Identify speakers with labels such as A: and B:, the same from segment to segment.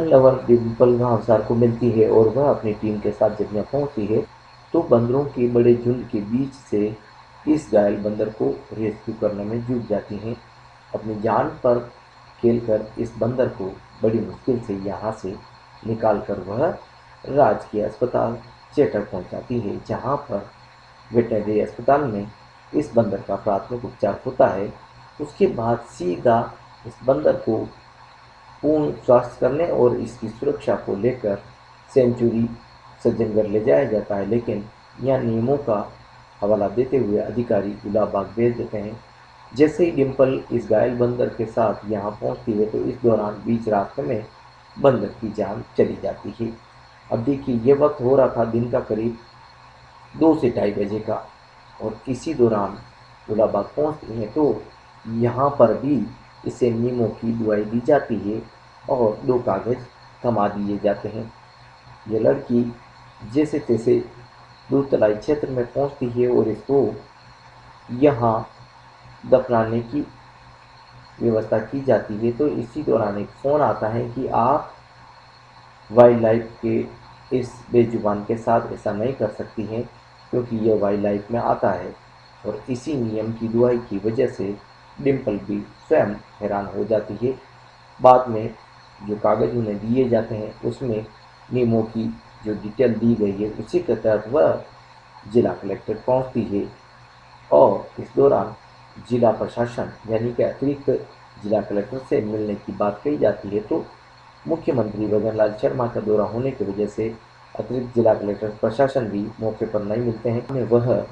A: Animal lover Dimple घावसार को मिलती है और वह अपनी टीम के साथ जब यहाँ पहुँचती है तो बंदरों के बड़े झुंड के बीच से इस घायल बंदर को रेस्क्यू करने में जुट जाती हैं। अपनी जान पर खेलकर इस बंदर को बड़ी मुश्किल से यहाँ से निकालकर वह राजकीय अस्पताल चेटर पहुँचाती है, जहाँ पर वेटनरी अस्पताल में इस बंदर का प्राथमिक उपचार होता है। उसके बाद सीधा इस बंदर को पूर्ण स्वास्थ्य करने और इसकी सुरक्षा को लेकर सेंचुरी सज्जनगढ़ ले जाया जाता है, लेकिन यहाँ नियमों का हवाला देते हुए अधिकारी गुलाबबाग भेज देते हैं। जैसे ही डिम्पल इस घायल बंदर के साथ यहाँ पहुँचती है तो इस दौरान बीच रास्ते में बंदर की जान चली जाती है। अब देखिए, ये वक्त हो रहा था दिन का करीब 2 से ढाई बजे का, और इसी दौरान गुलाबबाग पहुँचती हैं तो यहाँ पर भी इसे नीमों की दवाई दी जाती है और 2 कागज़ थमा दिए जाते हैं। ये लड़की जैसे तैसे दूरतलाई क्षेत्र में पहुँचती है और इसको यहाँ दफनाने की व्यवस्था की जाती है। तो इसी दौरान एक फ़ोन आता है कि आप वाइल्ड लाइफ के इस बेजुबान के साथ ऐसा नहीं कर सकती हैं, क्योंकि यह वाइल्ड लाइफ में आता है। और इसी नियम की दुहाई की वजह से डिम्पल भी स्वयं हैरान हो जाती है। बाद में जो कागज़ उन्हें दिए जाते हैं उसमें नियमों की जो डिटेल दी गई है उसी के तहत वह जिला कलेक्टर पहुंचती है, और इस दौरान जिला प्रशासन यानी कि अतिरिक्त जिला कलेक्टर से मिलने की बात कही जाती है। तो मुख्यमंत्री भजनलाल शर्मा का दौरा होने की वजह से अतिरिक्त जिला कलेक्टर प्रशासन भी मौके पर नहीं मिलते हैं। वह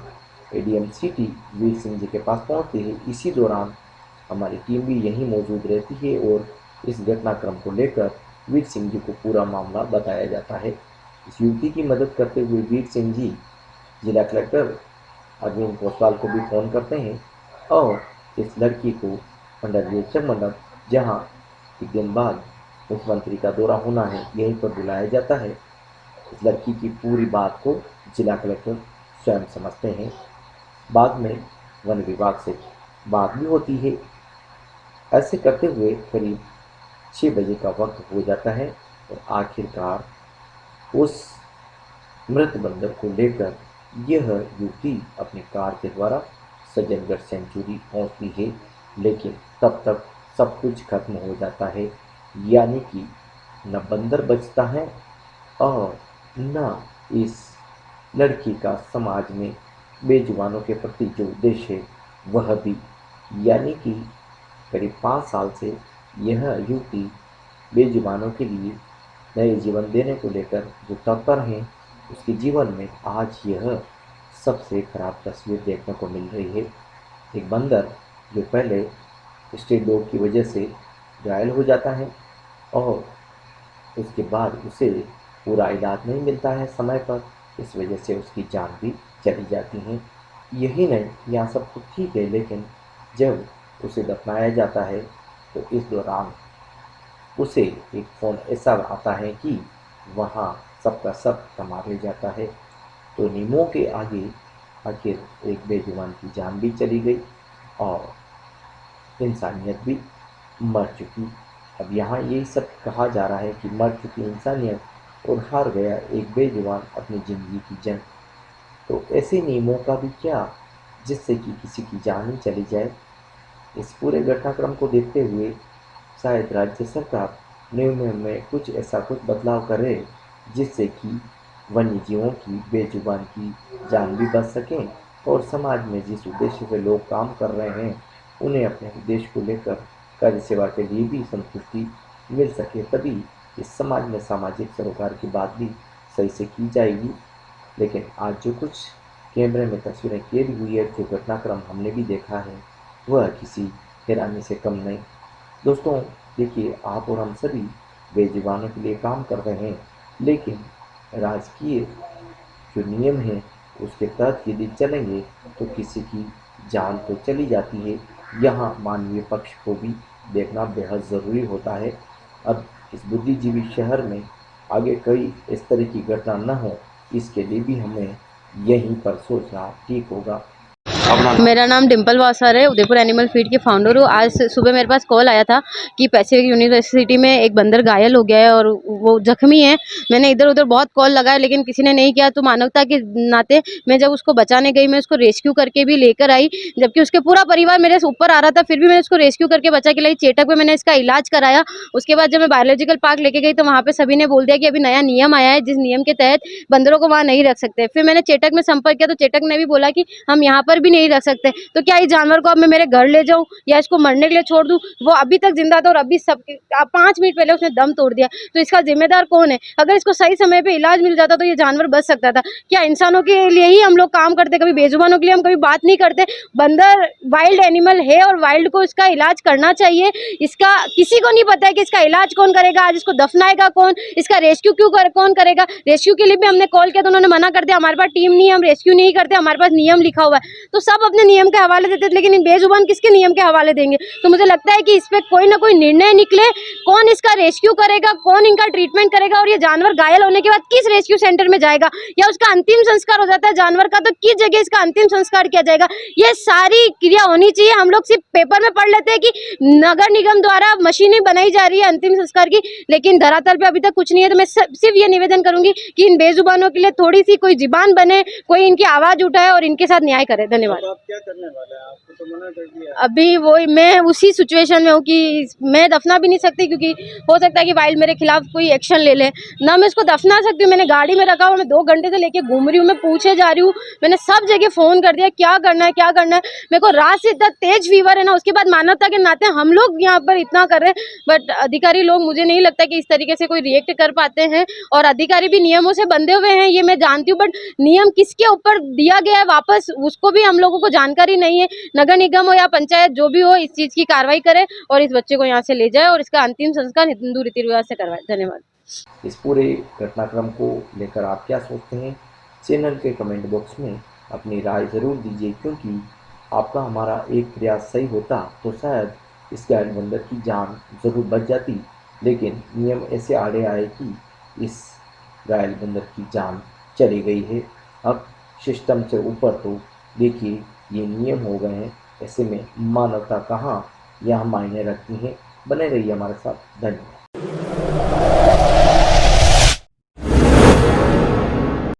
A: एडीएम सिटी वीर सिंह जी के पास पहुंचती है। इसी दौरान हमारी टीम भी यहीं मौजूद रहती है और इस घटनाक्रम को लेकर वीर सिंह जी को पूरा मामला बताया जाता है। इस युवती की मदद करते हुए वीर सिंह जी जिला कलेक्टर अरविंद कोतवाल को भी फ़ोन करते हैं और इस लड़की को पंडित मंडप, जहाँ एक दिन बाद मुख्यमंत्री का दौरा होना है, यहीं पर बुलाया जाता है। इस लड़की की पूरी बात को जिला कलेक्टर स्वयं समझते हैं। बाद में वन विभाग से बात भी होती है। ऐसे करते हुए करीब 6 बजे का वक्त हो जाता है और आखिरकार उस मृत बंदर को लेकर यह युवती अपनी कार के द्वारा सज्जनगढ़ सेंचुरी पहुंचती है, लेकिन तब तक सब कुछ खत्म हो जाता है। यानी कि न बंदर बचता है और न इस लड़की का समाज में बेजुबानों के प्रति जो उद्देश्य है वह भी। यानी कि करीब 5 साल से यह युवती बेजुबानों के लिए नए जीवन देने को लेकर जो तत्पर हैं, उसके जीवन में आज यह सबसे खराब तस्वीर देखने को मिल रही है। एक बंदर जो पहले स्ट्रीट डॉग की वजह से घायल हो जाता है और उसके बाद उसे पूरा इलाज नहीं मिलता है समय पर, इस वजह से उसकी जान भी चली जाती है। यही नहीं, यहाँ सब कुछ ठीक है, लेकिन जब उसे दफनाया जाता है तो इस दौरान उसे एक फ़ोन ऐसा आता है कि वहाँ सबका सब मारे जाता है। तो नीमों के आगे आखिर एक बेजुबान की जान भी चली गई और इंसानियत भी मर चुकी। अब यहाँ यही सब कहा जा रहा है कि मर चुकी इंसानियत और हार गया एक बेजुबान अपनी ज़िंदगी की जंग। तो ऐसे नियमों का भी क्या, जिससे कि किसी की जान ही चली जाए। इस पूरे घटनाक्रम को देखते हुए शायद राज्य सरकार नियमों में कुछ बदलाव करे, जिससे कि वन्य जीवों की बेजुबान की जान भी बच सकें और समाज में जिस उद्देश्य से लोग काम कर रहे हैं उन्हें अपने उद्देश्य को लेकर कार्य सेवा के लिए भी संतुष्टि मिल सके। तभी इस समाज में सामाजिक सरोकार की बात भी सही से की जाएगी। लेकिन आज जो कुछ कैमरे में तस्वीरें कैद हुई है, जो घटनाक्रम हमने भी देखा है, वह किसी हैरानी से कम नहीं। दोस्तों, देखिए, आप और हम सभी बेजुबानों के लिए काम कर रहे हैं, लेकिन राजकीय जो नियम है उसके तहत यदि चलेंगे तो किसी की जान तो चली जाती है। यहाँ मानवीय पक्ष को भी देखना बेहद ज़रूरी होता है। अब इस बुद्धिजीवी शहर में आगे कई इस तरह की घटना न हो, इसके लिए भी हमें यहीं पर सोचना ठीक होगा।
B: मेरा नाम डिम्पल वासर है, उदयपुर एनिमल फीड के फाउंडर हूँ। आज सुबह मेरे पास कॉल आया था कि पैसिफिक यूनिवर्सिटी में एक बंदर घायल हो गया है और वो जख्मी है। मैंने इधर-उधर बहुत कॉल लगाए लेकिन किसी ने नहीं किया, तो मानवता के नाते मैं जब उसको बचाने गई, मैं उसको रेस्क्यू करके भी लेकर आई, जबकि उसके पूरा परिवार मेरे से ऊपर आ रहा था, फिर भी मैंने उसको रेस्क्यू करके बचा के लाई। चेटक में मैंने इसका इलाज कराया। उसके बाद जब मैं बायोलॉजिकल पार्क लेके गई तो वहाँ पे सभी ने बोल दिया कि अभी नया नियम आया है, जिस नियम के तहत बंदरों को वहाँ नहीं रख सकते। फिर मैंने चेटक में संपर्क किया तो चेटक ने भी बोला कि हम यहाँ पर भी नहीं रख सकते। तो क्या इस जानवर को अब मैं मेरे घर ले जाऊँ या इसको मरने के लिए छोड़ दूँ? वो अभी तक जिंदा था और अभी सब 5 मिनट पहले उसने दम तोड़ दिया। तो इसका जिम्मेदार कौन है? अगर इसको सही समय पे इलाज मिल जाता तो ये जानवर बच सकता था। क्या इंसानों के लिए ही हम लोग काम करते, कभी बेजुबानों के लिए हम कभी बात नहीं करते? बंदर वाइल्ड एनिमल है और वाइल्ड को इसका इलाज करना चाहिए। इसका किसी को नहीं पता है कि इसका इलाज कौन करेगा, आज इसको दफनाएगा कौन, इसका रेस्क्यू कौन करेगा? रेस्क्यू के लिए भी हमने कॉल किया तो उन्होंने मना कर दिया, हमारे पास टीम नहीं है, हम रेस्क्यू नहीं करते, हमारे पास नियम लिखा हुआ है। तो सब अपने नियम के हवाले देते थे, लेकिन इन बेजुबान किसके नियम के हवाले देंगे? तो मुझे लगता है कि इस पे कोई ना कोई निर्णय निकले, कौन इसका रेस्क्यू करेगा, कौन इनका ट्रीटमेंट करेगा, और ये जानवर घायल होने के बाद किस रेस्क्यू सेंटर में जाएगा, या उसका अंतिम संस्कार हो जाता है जानवर का तो किस जगह इसका अंतिम संस्कार किया जाएगा? ये सारी क्रिया होनी चाहिए। हम लोग सिर्फ पेपर में पढ़ लेते हैं कि नगर निगम द्वारा मशीनें बनाई जा रही है अंतिम संस्कार की, लेकिन धरातल पे अभी तक कुछ नहीं है। तो मैं सिर्फ ये निवेदन करूंगी कि इन बेजुबानों के लिए थोड़ी सी कोई जुबान बने, कोई इनकी आवाज उठाए और इनके साथ न्याय करे। धन्यवाद।
C: आप क्या करने वाले हैं? आपको तो मना कर दिया।
B: अभी वो मैं उसी सिचुएशन में हूँ कि मैं दफना भी नहीं सकती, क्योंकि हो सकता है कि वाइल्ड मेरे खिलाफ कोई एक्शन ले ले। ना मैं इसको दफना सकती हूँ, मैंने गाड़ी में रखा हुआ, मैं 2 घंटे से लेके घूम रही हूँ, मैं पूछे जा रही हूँ, मैंने सब जगह फोन कर दिया क्या करना है क्या करना है। मेरे को रात से इतना तेज फीवर है ना, उसके बाद मानवता के नाते हम लोग यहाँ पर इतना कर रहे हैं, बट अधिकारी लोग मुझे नहीं लगता कि इस तरीके से कोई रिएक्ट कर पाते हैं। और अधिकारी भी नियमों से बंधे हुए हैं, ये मैं जानती हूँ, बट नियम किसके ऊपर दिया गया है वापस, उसको भी हम लोगों को जानकारी नहीं है। नगर निगम हो या पंचायत जो भी हो, इस चीज की कार्रवाई करे और इस बच्चे को यहाँ से ले जाए और इसका अंतिम संस्कार हिंदू रीति रिवाज से करवाए। धन्यवाद।
A: इस पूरे घटनाक्रम को लेकर आप क्या सोचते हैं? चैनल के कमेंट बॉक्स में अपनी राय ज़रूर दीजिए, क्योंकि आपका हमारा एक प्रयास सही होता तो शायद इस घायल बंदर की जान ज़रूर बच जाती, लेकिन नियम ऐसे आड़े आए कि इस घायल बंदर की जान चली गई है। अब सिस्टम से ऊपर तो देखिए ये नियम हो गए हैं, ऐसे में मानवता कहाँ यहाँ मायने रखती है। बने रहिए हमारे साथ। धन्यवाद।